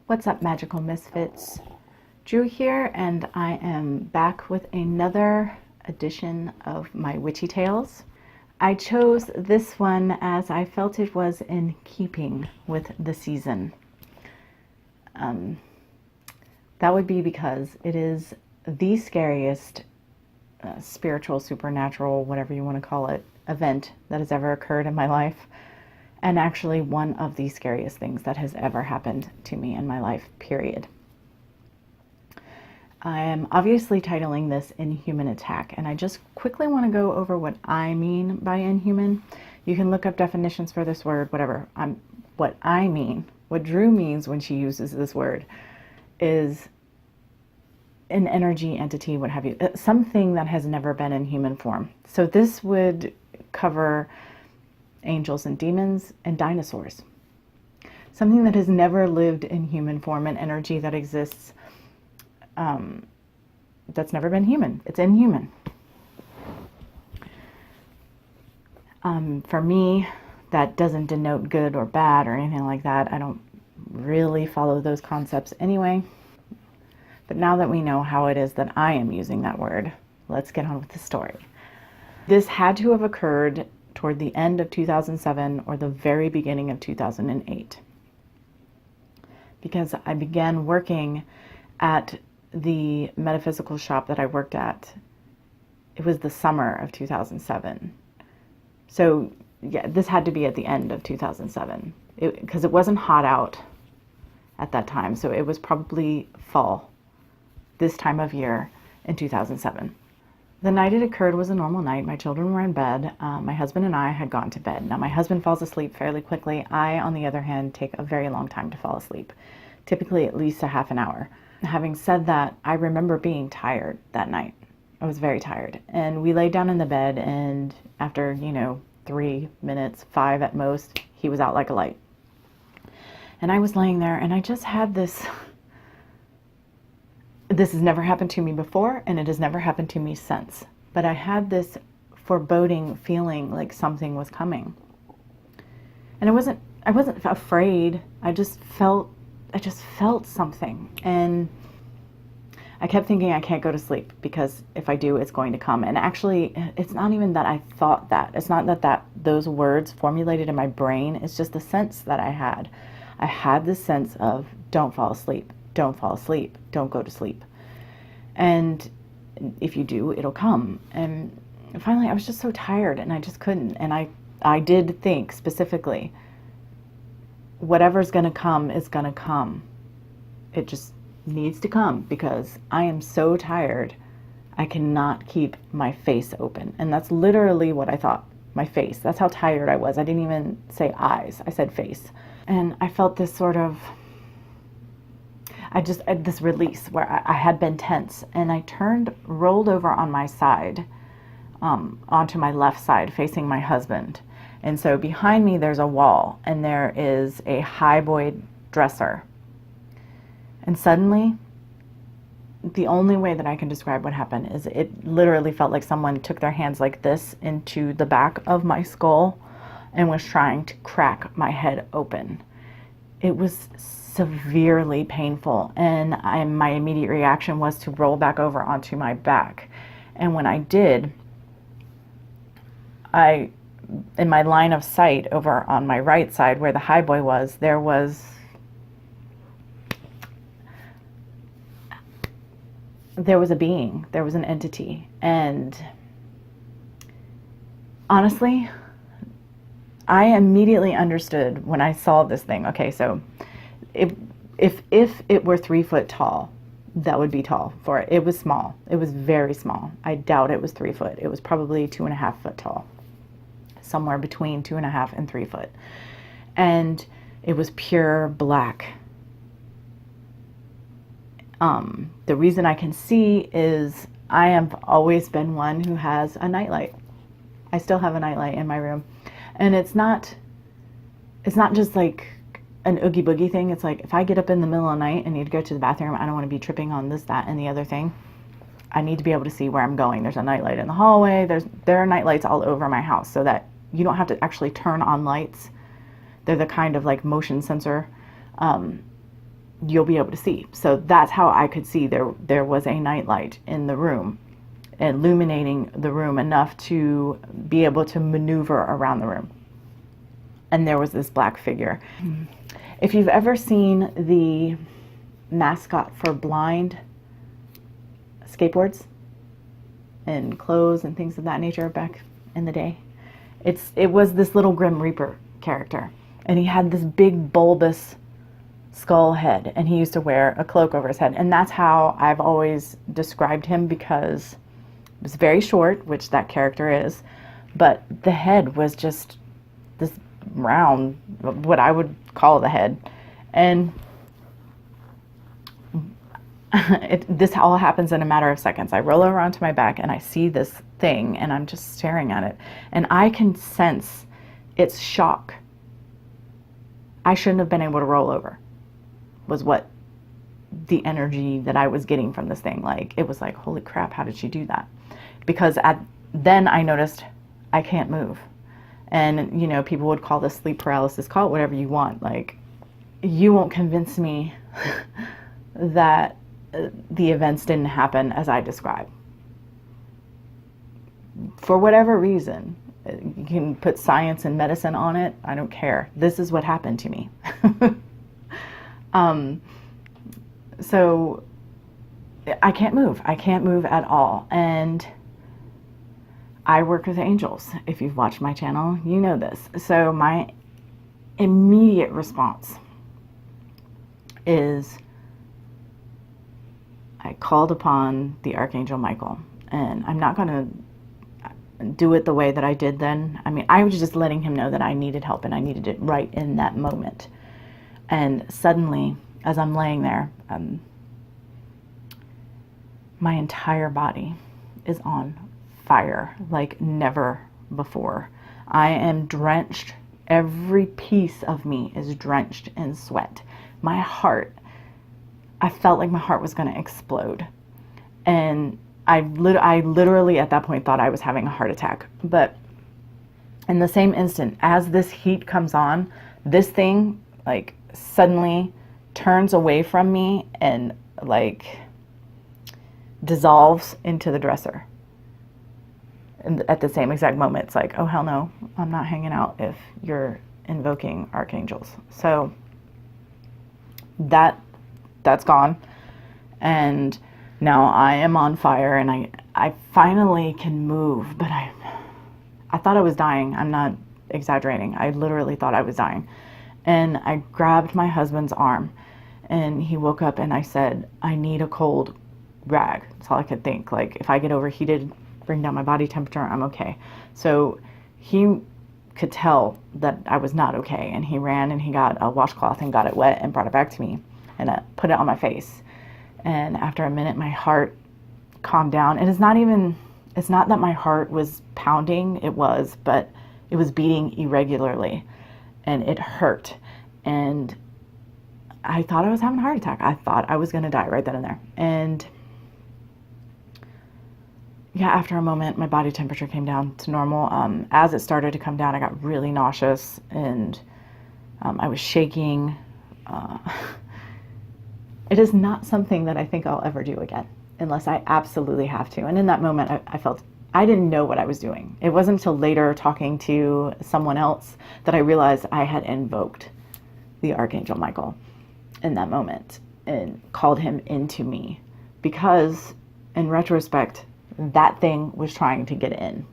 What's up, Magical Misfits? Drew here, and I am back with another edition of my WitchyTales. I chose this one as I felt it was in keeping with the season. That would be because it is the scariest spiritual, supernatural, whatever you want to call it, event that has ever occurred in my life. And actually one of the scariest things that has ever happened to me in my life, period. I am obviously titling this Inhuman Attack, and I just quickly want to go over what I mean by inhuman. You can look up definitions for this word, whatever. What I mean, what Drew means when she uses this word, is an energy, entity, what have you, something that has never been in human form. So this would cover angels and demons and dinosaurs. Something that has never lived in human form, an energy that exists that's never been human. It's inhuman. For me, that doesn't denote good or bad or anything like that. I don't really follow those concepts anyway. But now that we know how it is that I am using that word, let's get on with the story. This had to have occurred toward the end of 2007 or the very beginning of 2008. Because I began working at the metaphysical shop that I worked at. It was the summer of 2007. So yeah, this had to be at the end of 2007. Because it wasn't hot out at that time. So it was probably fall, this time of year in 2007. The night it occurred was a normal night. My children were in bed. My husband and I had gone to bed. Now, my husband falls asleep fairly quickly. I, on the other hand, take a very long time to fall asleep, typically at least a half an hour. Having said that, I remember being tired that night. I was very tired. And we laid down in the bed, and after, 3 minutes, 5 at most, he was out like a light. And I was laying there, and I just had this... This has never happened to me before, and it has never happened to me since. But I had this foreboding feeling like something was coming. And I wasn't afraid. I just felt something. And I kept thinking I can't go to sleep because if I do, it's going to come. And actually, it's not even that I thought that. It's not that those words formulated in my brain. It's just the sense that I had. I had this sense of don't fall asleep. Don't fall asleep. Don't go to sleep. And if you do, it'll come. And finally, I was just so tired and I just couldn't. And I did think specifically, whatever's going to come is going to come. It just needs to come because I am so tired. I cannot keep my face open. And that's literally what I thought. My face. That's how tired I was. I didn't even say eyes. I said face. And I felt this sort of... this release where I had been tense, and I rolled over on my side, onto my left side, facing my husband. And so behind me, there's a wall, and there is a highboy dresser. And suddenly, the only way that I can describe what happened is it literally felt like someone took their hands like this into the back of my skull and was trying to crack my head open. It was severely painful, and my immediate reaction was to roll back over onto my back. And when I did, in my line of sight over on my right side where the highboy was, there was a being, there was an entity. And honestly, I immediately understood when I saw this thing. Okay, so if it were 3 foot tall, that would be tall for it. It was small. It was very small. I doubt it was 3 foot. It was probably 2.5 foot tall, somewhere between 2.5 and 3 foot. And it was pure black. The reason I can see is I have always been one who has a nightlight. I still have a nightlight in my room. And it's not just like an oogie boogie thing. It's like if I get up in the middle of the night and need to go to the bathroom, I don't want to be tripping on this, that, and the other thing. I need to be able to see where I'm going. There's a nightlight in the hallway. There are nightlights all over my house so that you don't have to actually turn on lights. They're the kind of like motion sensor you'll be able to see. So that's how I could see there was a nightlight in the room, illuminating the room enough to be able to maneuver around the room. And there was this black figure. If you've ever seen the mascot for blind skateboards and clothes and things of that nature back in the day, it was this little Grim Reaper character. And he had this big bulbous skull head, and he used to wear a cloak over his head. And that's how I've always described him, because it was very short, which that character is, but the head was just this round, what I would call the head. And this all happens in a matter of seconds. I roll over onto my back and I see this thing, and I'm just staring at it, and I can sense its shock. I shouldn't have been able to roll over, was what the energy that I was getting from this thing. Like, it was like, holy crap, how did she do that? Because then I noticed I can't move. And, you know, people would call this sleep paralysis, call it whatever you want. Like, you won't convince me that the events didn't happen as I describe. For whatever reason, you can put science and medicine on it. I don't care. This is what happened to me. So I can't move. I can't move at all. And I work with angels. If you've watched my channel, you know this. So my immediate response is I called upon the Archangel Michael. And I'm not going to do it the way that I did then. I mean, I was just letting him know that I needed help, and I needed it right in that moment. And suddenly, as I'm laying there, my entire body is on fire like never before. I am drenched. Every piece of me is drenched in sweat. My heart, I felt like my heart was going to explode. And I literally at that point thought I was having a heart attack. But in the same instant, as this heat comes on, this thing like suddenly turns away from me and like dissolves into the dresser. And at the same exact moment, it's like, oh hell no, I'm not hanging out if you're invoking archangels. So that's gone. And now I am on fire, and I finally can move, but I thought I was dying. I'm not exaggerating. I literally thought I was dying. And I grabbed my husband's arm, and he woke up, and I said, I need a cold rag. That's all I could think. Like, if I get overheated, bring down my body temperature, I'm okay. So he could tell that I was not okay, and he ran and he got a washcloth and got it wet and brought it back to me and put it on my face. And after a minute, my heart calmed down. And it's not that my heart was pounding, it was, but it was beating irregularly, and it hurt. And I thought I was having a heart attack. I thought I was going to die right then and there. And yeah, after a moment, my body temperature came down to normal. As it started to come down, I got really nauseous, and I was shaking. It is not something that I think I'll ever do again, unless I absolutely have to. And in that moment, I felt I didn't know what I was doing. It wasn't until later, talking to someone else, that I realized I had invoked the Archangel Michael in that moment and called him into me, because in retrospect, that thing was trying to get in.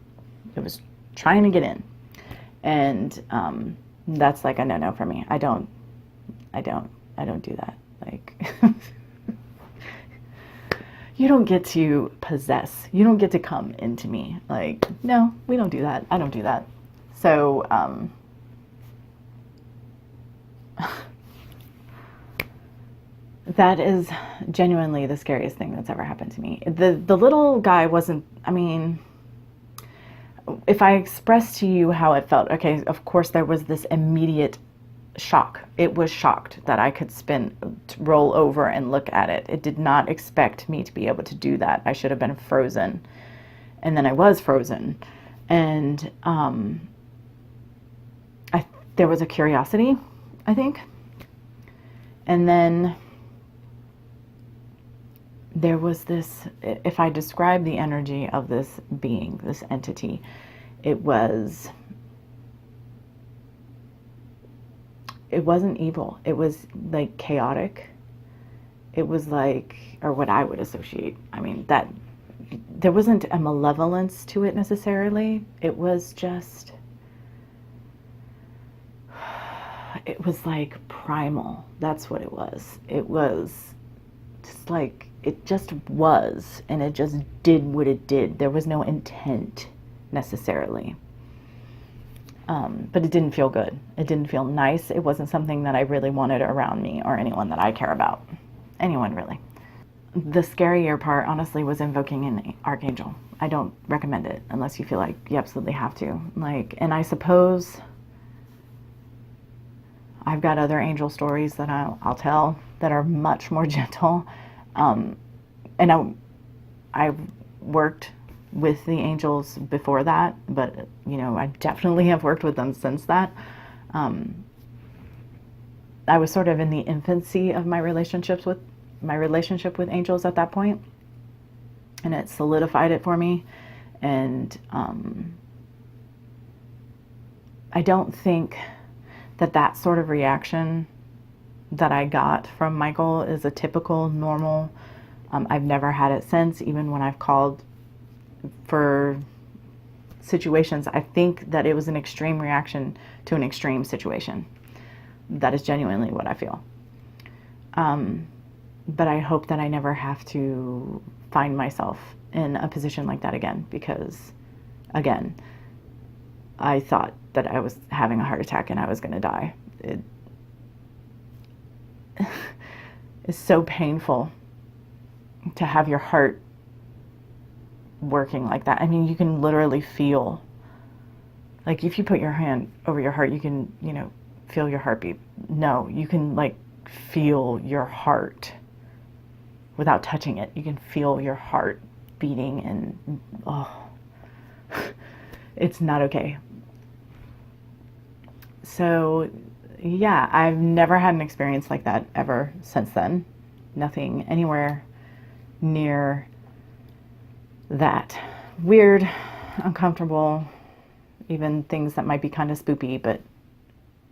It was trying to get in. And that's like a no-no for me. I don't do that. Like, you don't get to possess. You don't get to come into me. Like, no, we don't do that. I don't do that. So, that is genuinely the scariest thing that's ever happened to me. The little guy wasn't, I mean, if I express to you how it felt, okay, of course there was this immediate shock. It was shocked that I could roll over and look at it. It did not expect me to be able to do that. I should have been frozen. And then I was frozen. And there was a curiosity, I think. And then there was this, if I describe the energy of this being, this entity, it wasn't evil. It was like chaotic. It was like, or what I would associate. I mean, that there wasn't a malevolence to it necessarily. It was just, it was like primal. That's what it was. It was just like, it just was, and it just did what it did. There was no intent necessarily. But it didn't feel good. It didn't feel nice. It wasn't something that I really wanted around me or anyone that I care about. Anyone really. The scarier part, honestly, was invoking an archangel. I don't recommend it unless you feel like you absolutely have to. Like, and I suppose I've got other angel stories that I'll tell that are much more gentle. And I worked with the angels before that, but you know, I definitely have worked with them since that. I was sort of in the infancy of my relationship with angels at that point, and it solidified it for me. And I don't think that sort of reaction that I got from Michael is a typical, normal. I've never had it since, even when I've called for situations. I think that it was an extreme reaction to an extreme situation. That is genuinely what I feel. But I hope that I never have to find myself in a position like that again, because, again, I thought that I was having a heart attack and I was going to die. It is so painful to have your heart working like that. I mean, you can literally feel, like if you put your hand over your heart, you can, you know, feel your heartbeat. No, you can like feel your heart without touching it. You can feel your heart beating, and oh, it's not okay. So yeah, I've never had an experience like that ever since then. Nothing anywhere near that. Weird, uncomfortable, even things that might be kind of spoopy, but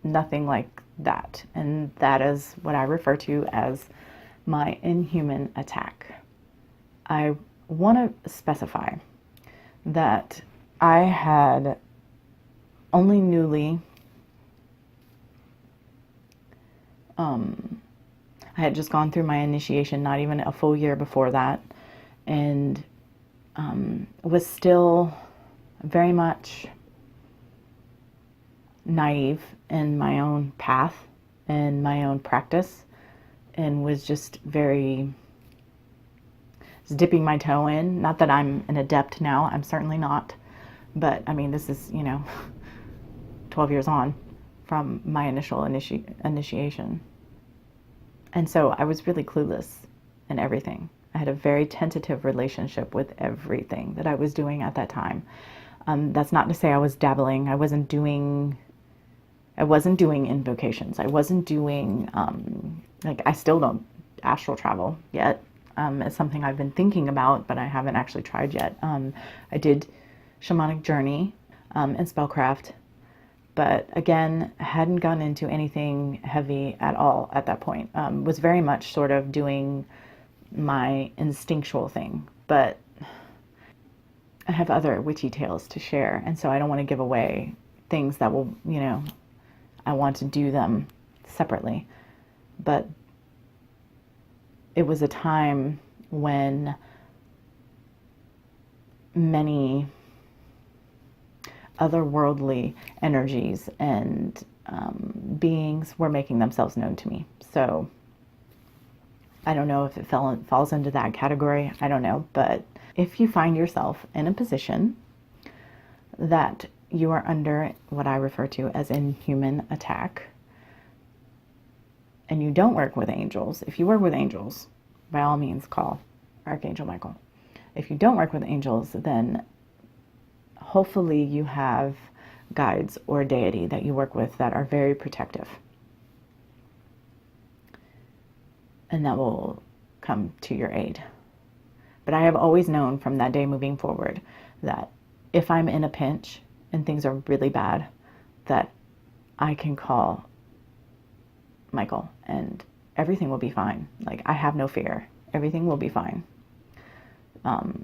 nothing like that. And that is what I refer to as my inhuman attack. I want to specify that I had only newly I had just gone through my initiation, not even a full year before that, and was still very much naive in my own path and my own practice, and was just very dipping my toe in. Not that I'm an adept now, I'm certainly not, but I mean, this is, 12 years on from my initial initiation. And so I was really clueless in everything. I had a very tentative relationship with everything that I was doing at that time. That's not to say I was dabbling. I wasn't doing invocations. I wasn't doing, I still don't astral travel yet. It's something I've been thinking about, but I haven't actually tried yet. I did shamanic journey and spellcraft, but again, hadn't gone into anything heavy at all at that point. Was very much sort of doing my instinctual thing, but I have other witchy tales to share, and so I don't want to give away things that will, I want to do them separately. But it was a time when many otherworldly energies and beings were making themselves known to me. So I don't know if it falls into that category. I don't know. But if you find yourself in a position that you are under what I refer to as inhuman attack, and you don't work with angels, if you work with angels, by all means call Archangel Michael. If you don't work with angels, then hopefully you have guides or deity that you work with that are very protective, and that will come to your aid. But I have always known from that day moving forward that if I'm in a pinch and things are really bad, that I can call Michael and everything will be fine. Like, I have no fear. Everything will be fine.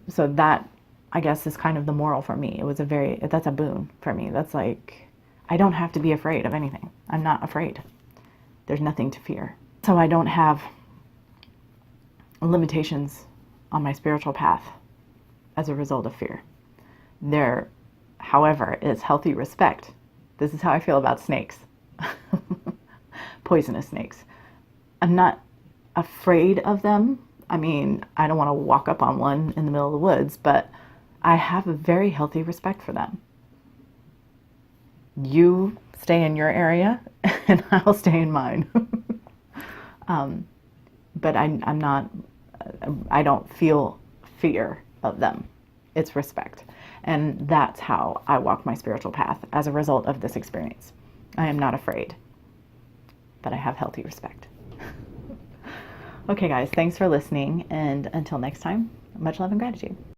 So that, I guess, is kind of the moral for me. That's a boon for me. That's like, I don't have to be afraid of anything. I'm not afraid. There's nothing to fear. So I don't have limitations on my spiritual path as a result of fear. There, however, is healthy respect. This is how I feel about snakes. Poisonous snakes. I'm not afraid of them. I mean, I don't want to walk up on one in the middle of the woods, but I have a very healthy respect for them. You stay in your area and I'll stay in mine. But I'm not, I don't feel fear of them. It's respect. And that's how I walk my spiritual path as a result of this experience. I am not afraid, but I have healthy respect. Okay, guys, thanks for listening. And until next time, much love and gratitude.